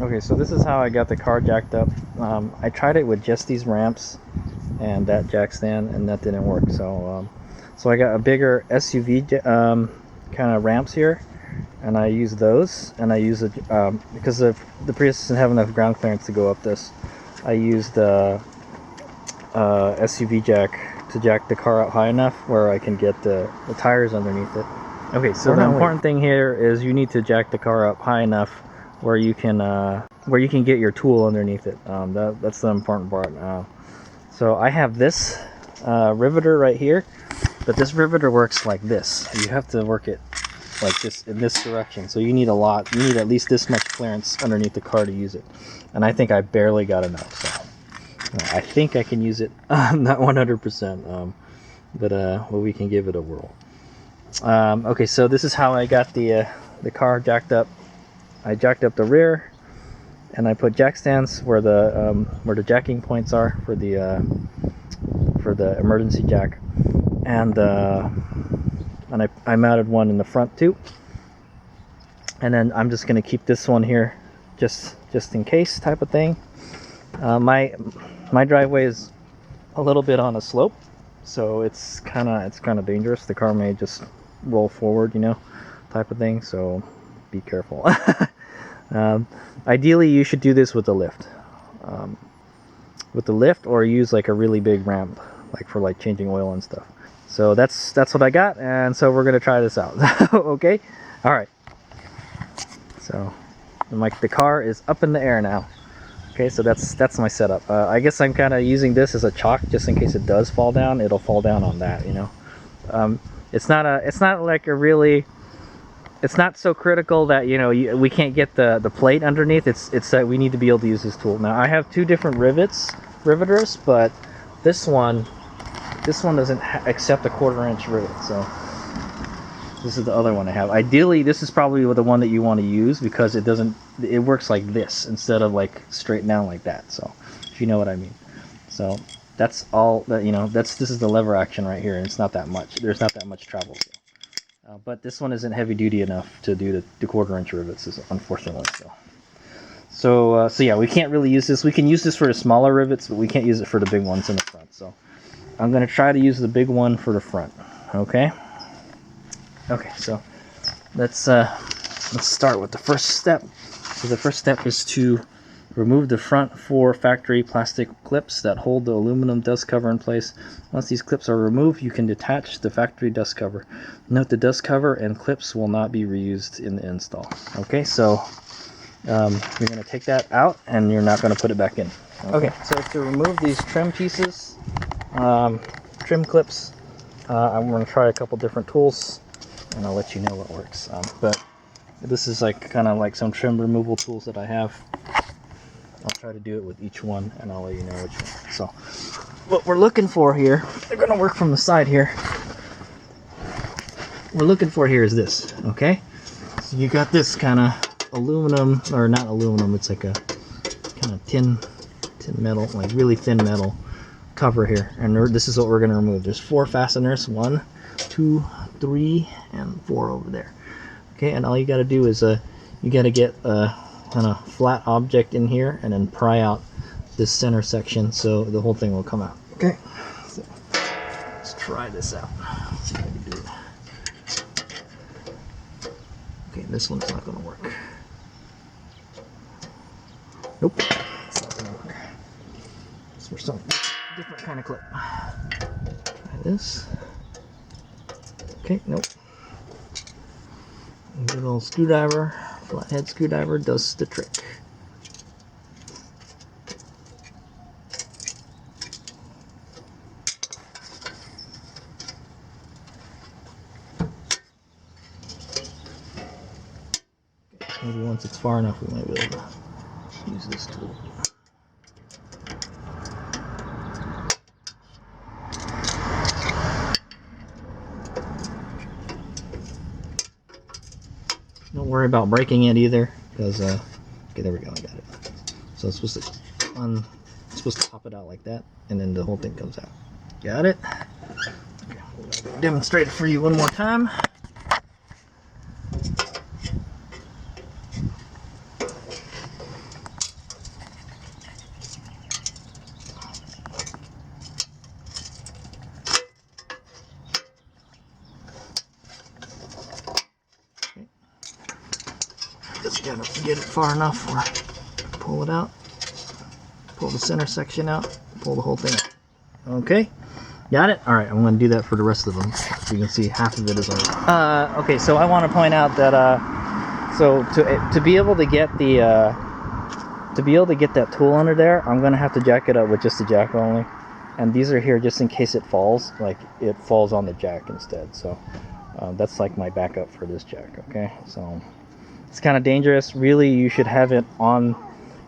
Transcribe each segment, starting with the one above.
Okay, so this is how I got the car jacked up. I tried it with just these ramps and that jack stand, and that didn't work. So I got a bigger SUV kind of ramps here, and I use those. And I use it because the Prius doesn't have enough ground clearance to go up this. I used the SUV jack to jack the car up high enough where I can get the tires underneath it. Okay, so the important thing here is you need to jack the car up high enough where you can get your tool underneath it. That's the important part. So I have this riveter right here, but this riveter works like this. You have to work it like this in this direction. So you need a lot. You need at least this much clearance underneath the car to use it. And I think I barely got enough. So I think I can use it. Not 100%, but we can give it a whirl. Okay, so this is how I got the car jacked up. I jacked up the rear, and I put jack stands where the jacking points are for the emergency jack, and I mounted one in the front too. And then I'm just gonna keep this one here, just in case type of thing. My driveway is a little bit on a slope, so it's kind of dangerous. The car may just roll forward, type of thing. So be careful. Ideally, you should do this with the lift. Or use like a really big ramp, like for like changing oil and stuff. So that's what I got, and so we're gonna try this out. Okay, all right. So the car is up in the air now. Okay, so that's my setup. I guess I'm kind of using this as a chalk just in case it does fall down. It'll fall down on that, It's not like a really. It's not so critical that we can't get the plate underneath. It's that we need to be able to use this tool. Now I have two different riveters, but this one doesn't accept a 1/4 inch rivet. So this is the other one I have. Ideally, this is probably the one that you want to use because it works like this instead of like straight down like that. So if you know what I mean. So that's all that this is the lever action right here, and it's not that much. There's not that much travel. But this one isn't heavy duty enough to do the 1/4 inch rivets, unfortunately. So yeah, we can't really use this. We can use this for the smaller rivets, but we can't use it for the big ones in the front. So I'm gonna try to use the big one for the front. Okay. Okay. So let's start with the first step. So the first step is to remove the front 4 factory plastic clips that hold the aluminum dust cover in place. Once these clips are removed, you can detach the factory dust cover. Note the dust cover and clips will not be reused in the install. Okay, so you're going to take that out and you're not going to put it back in. Okay, so to remove these trim pieces, trim clips, I'm going to try a couple different tools and I'll let you know what works. But this is kind of like some trim removal tools that I have. I'll try to do it with each one and I'll let you know which one. So what we're looking for here, they're going to work from the side here. What we're looking for here is this, okay? So you got this kind of aluminum, or not aluminum, it's like a kind of tin metal, like really thin metal cover here. And this is what we're going to remove. There's 4 fasteners, 1, 2, 3, and 4 over there. Okay, and all you got to do is you got to get kind of flat object in here and then pry out this center section so the whole thing will come out. Okay, so let's try this out. Let's see if I can do it. Okay, this one's not going to work. Nope, it's not going to work. So for some different kind of clip. Try this. Okay, nope. Good old screwdriver. Flathead screwdriver does the trick. Maybe once it's far enough, we might be able to use this tool. Don't worry about breaking it either, because okay, there we go, I got it. So it's supposed to pop it out like that, and then the whole thing comes out. Got it? Okay, we'll demonstrate it for you one more time. gotta get it far enough or pull it out. Pull the center section out. Pull the whole thing out. Okay. Got it? Alright, I'm going to do that for the rest of them. So you can see half of it is already. Okay, so I want to point out that so to be able to get the that tool under there, I'm going to have to jack it up with just the jack only. And these are here just in case it falls, like it falls on the jack instead. So that's like my backup for this jack, okay? So it's kind of dangerous. Really, you should have it on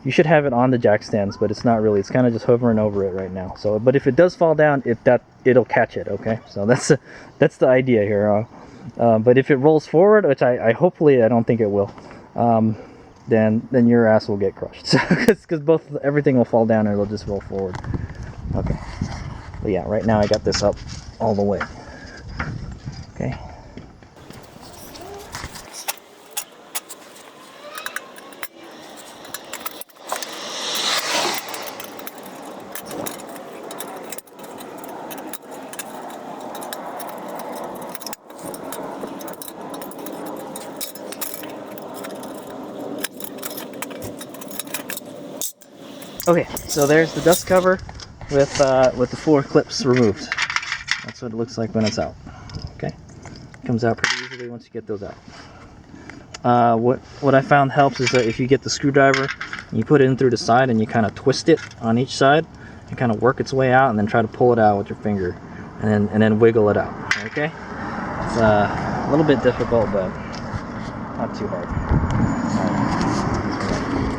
the jack stands, but it's not really. It's kind of just hovering over it right now. So, but if it does fall down, it'll catch it, okay? So that's the idea here. But if it rolls forward, which I hopefully I don't think it will, then your ass will get crushed. So, because everything will fall down and it'll just roll forward. Okay. But yeah, right now I got this up all the way. Okay. Okay, so there's the dust cover with the 4 clips removed. That's what it looks like when it's out. Okay, comes out pretty easily once you get those out. What I found helps is that if you get the screwdriver, you put it in through the side and you kind of twist it on each side and kind of work its way out, and then try to pull it out with your finger, and then wiggle it out. Okay, it's a little bit difficult, but not too hard.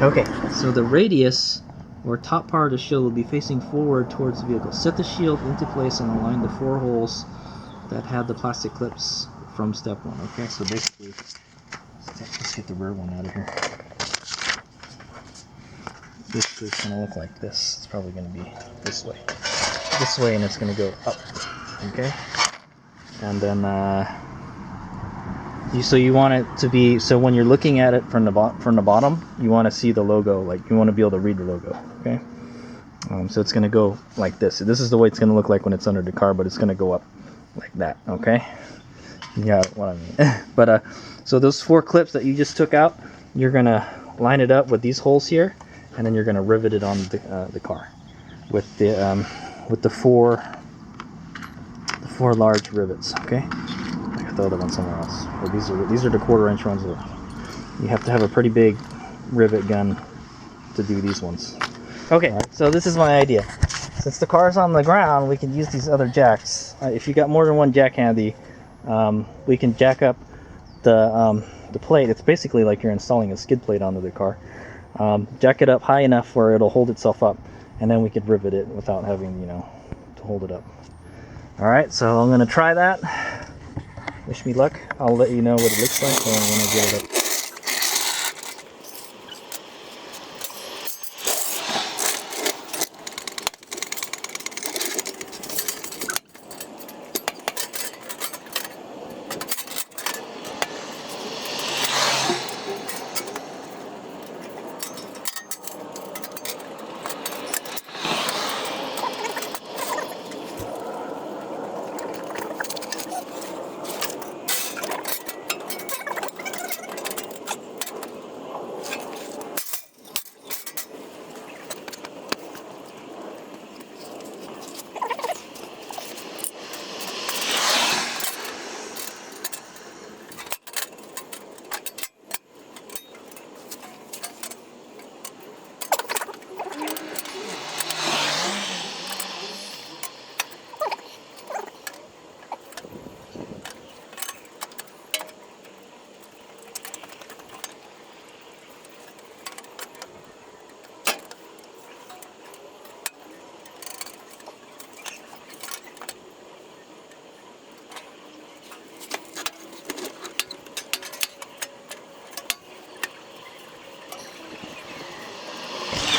Okay, so the radius or top part of the shield will be facing forward towards the vehicle. Set the shield into place and align the 4 holes that had the plastic clips from step 1. Okay, so basically, let's get the rear one out of here. Basically, it's going to look like this. It's probably going to be this way, and it's going to go up. Okay, and then you want it to be, so when you're looking at it from the bottom, you want to see the logo, like you want to be able to read the logo. Okay, so it's going to go like this. So this is the way it's going to look like when it's under the car, but it's going to go up like that. Okay, you got what I mean. But so those 4 clips that you just took out, you're going to line it up with these holes here, and then you're going to rivet it on the car with the 4 large rivets. Okay, I got the other one somewhere else. But these are the 1/4-inch ones. You have to have a pretty big rivet gun to do these ones. Okay, right. So this is my idea. Since the car's on the ground, we can use these other jacks. If you got more than one jack handy, we can jack up the plate. It's basically like you're installing a skid plate onto the car. Jack it up high enough where it'll hold itself up, and then we could rivet it without having, to hold it up. All right, so I'm gonna try that. Wish me luck. I'll let you know what it looks like when I get it up.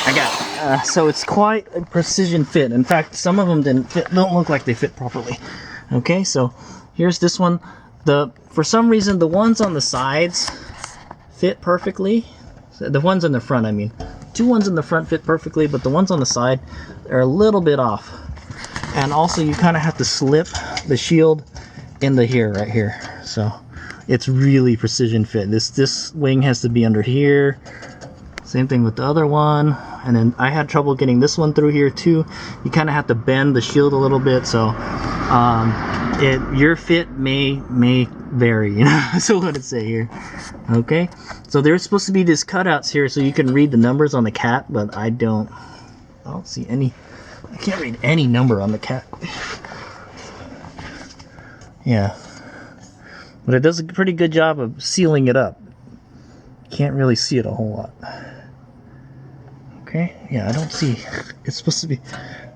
I got it. So it's quite a precision fit. In fact, some of them don't look like they fit properly. Okay, so here's this one. For some reason, the ones on the sides fit perfectly. The ones in the front, I mean. 2 ones in the front fit perfectly, but the ones on the side are a little bit off. And also, you kind of have to slip the shield into here, right here. So it's really precision fit. This wing has to be under here. Same thing with the other one. And then I had trouble getting this one through here too. You kind of have to bend the shield a little bit, so your fit may vary, you know. So what it say here? Okay, so there's supposed to be these cutouts here so you can read the numbers on the cat, but I don't see any. I can't read any number on the cat. Yeah, but it does a pretty good job of sealing it up. Can't really see it a whole lot. Okay, yeah, I don't see. It's supposed to be.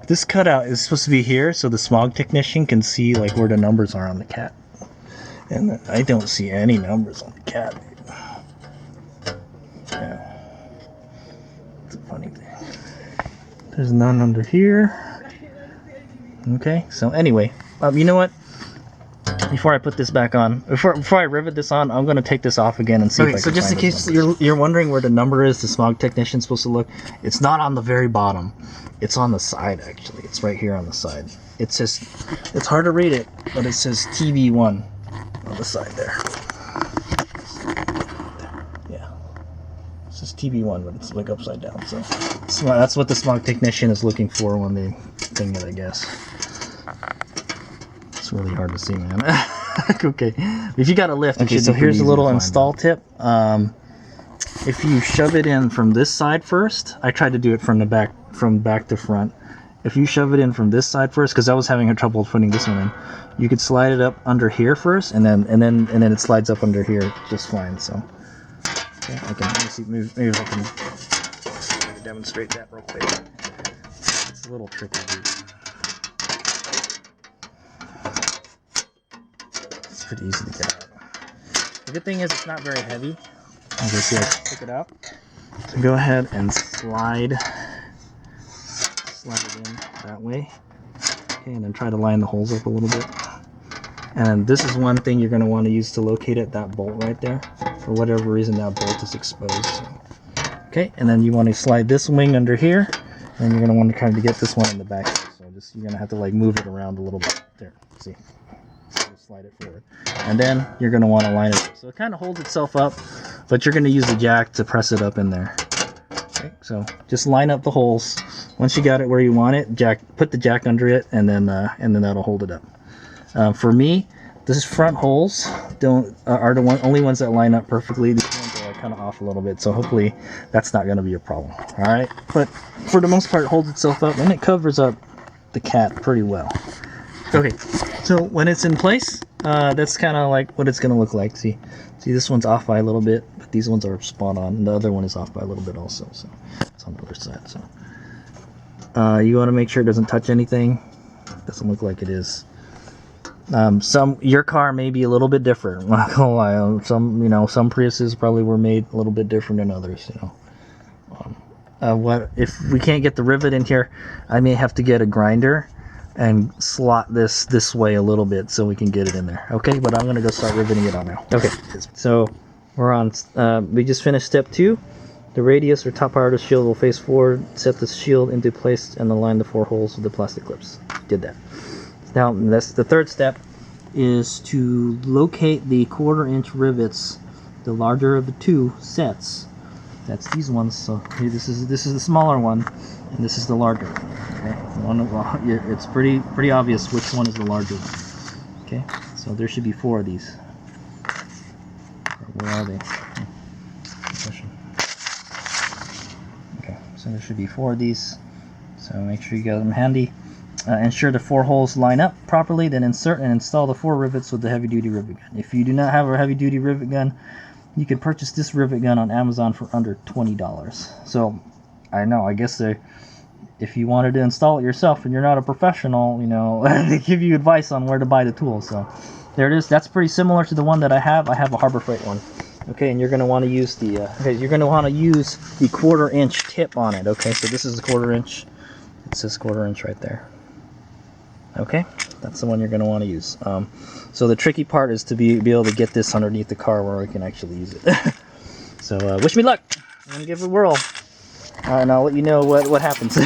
This cutout is supposed to be here so the smog technician can see like where the numbers are on the cat. And I don't see any numbers on the cat. Yeah. It's a funny thing. There's none under here. Okay, so anyway, you know what? Before I put this back on, before I rivet this on, I'm going to take this off again and see if I can find. Okay, so just in case you're wondering where the number is, the smog technician's supposed to look, it's not on the very bottom. It's on the side, actually. It's right here on the side. It says, it's hard to read it, but it says TB1 on the side there. Yeah. It says TB1, but it's like upside down. So that's what the smog technician is looking for when they thing it, I guess. It's really hard to see, man. Okay, if you got a lift, okay, so here's a little install tip. If you shove it in from this side first, I tried to do it from the back, from back to front. If you shove it in from this side first, because I was having trouble putting this one in, you could slide it up under here first, and then it slides up under here just fine. So, okay, I can see, maybe I can demonstrate that real quick. It's a little tricky, dude. It's pretty easy to get out. The good thing is it's not very heavy. As you see, I pick it out. So go ahead and slide it in that way. Okay, and then try to line the holes up a little bit. And this is one thing you're going to want to use to locate it, that bolt right there. For whatever reason, that bolt is exposed. So. Okay, and then you want to slide this wing under here, and you're going to want to kind of get this one in the back. So just you're going to have to like move it around a little bit. There, see. Slide it forward, and then you're going to want to line it up so it kind of holds itself up, but you're going to use the jack to press it up in there. Okay, so just line up the holes. Once you got it where you want it, put the jack under it, and then that'll hold it up. For me, these front holes are the only ones that line up perfectly. These ones are kind of off a little bit, so hopefully that's not going to be a problem. All right, but for the most part, it holds itself up and it covers up the cat pretty well. Okay, so when it's in place, that's kind of like what it's going to look like. See, this one's off by a little bit, but these ones are spot on. And the other one is off by a little bit also, so it's on the other side. So you want to make sure it doesn't touch anything. Doesn't look like it is. Your car may be a little bit different. I'm not gonna lie. Some Priuses probably were made a little bit different than others. What if we can't get the rivet in here? I may have to get a grinder and slot this way a little bit so we can get it in there. Okay, but I'm gonna go start riveting it on now. Okay, so we're on. We just finished step 2. The radius or top part of the shield will face forward. Set the shield into place and align the 4 holes with the plastic clips. Did that. Now that's the third step, is to locate the 1/4-inch rivets, the larger of the 2 sets. That's these ones. So here, this is the smaller one, and this is the larger. Okay, it's pretty obvious which one is the larger one. Okay, so there should be 4 of these. Where are they? Okay, so there should be 4 of these. So make sure you got them handy. Ensure the 4 holes line up properly. Then insert and install the 4 rivets with the heavy-duty rivet gun. If you do not have a heavy-duty rivet gun, you can purchase this rivet gun on Amazon for under $20. So, I know, I guess if you wanted to install it yourself and you're not a professional, they give you advice on where to buy the tool. So, there it is. That's pretty similar to the one that I have. I have a Harbor Freight one. Okay, and you're going to want to use the 1/4-inch tip on it. Okay, so this is the 1/4-inch. It says 1/4-inch right there. Okay, that's the one you're going to want to use. So the tricky part is to be able to get this underneath the car where I can actually use it. So wish me luck. I'm going to give it a whirl. And I'll let you know what happens.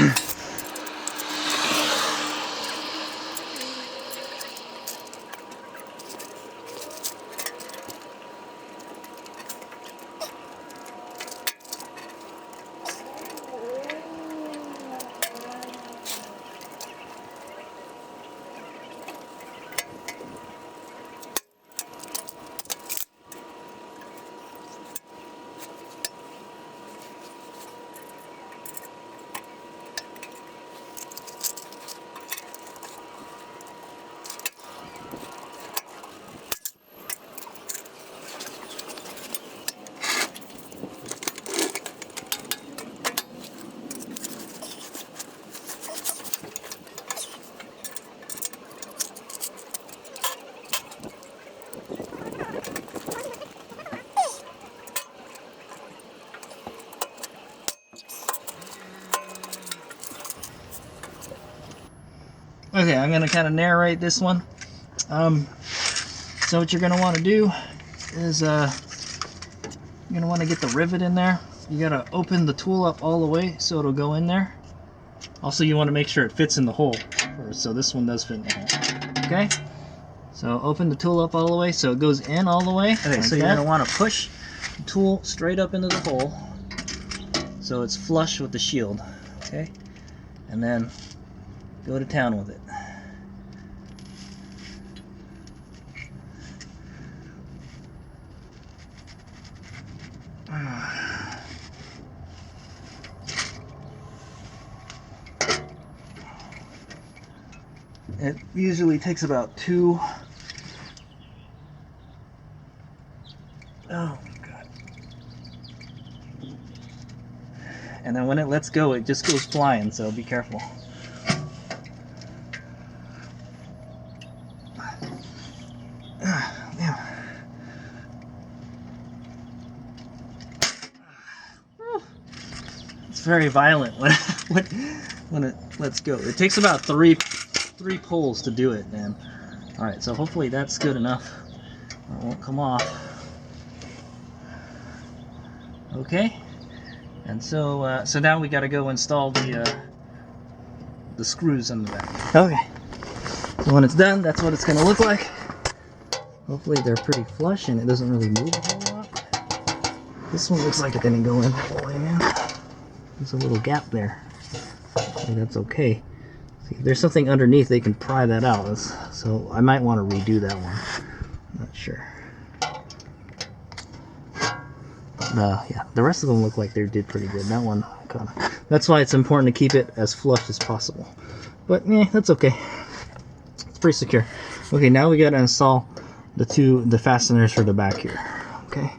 Okay, I'm gonna kind of narrate this one. So what you're gonna want to do is you're gonna want to get the rivet in there. You gotta open the tool up all the way so it'll go in there. Also, you want to make sure it fits in the hole first. So this one does fit in the hole. Okay. So open the tool up all the way so it goes in all the way. Okay, so you're gonna want to push the tool straight up into the hole so it's flush with the shield. Okay, and then go to town with it. It usually takes about 2. Oh god. And then when it lets go, it just goes flying, so be careful. It's very violent when it lets go. It takes about three pulls to do it, man. All right, so hopefully that's good enough. It won't come off. Okay, and so so now we got to go install the screws on the back. Okay, so when it's done, that's what it's going to look like. Hopefully they're pretty flush and it doesn't really move a whole lot. This one looks like it didn't go in all the way, man. There's a little gap there. Hopefully that's okay. See, if there's something underneath, they can pry that out. So I might want to redo that one. I'm not sure. Yeah, the rest of them look like they did pretty good. That one kind of. That's why it's important to keep it as flush as possible. But yeah, that's okay. It's pretty secure. Okay, now we got to install the fasteners for the back here. Okay.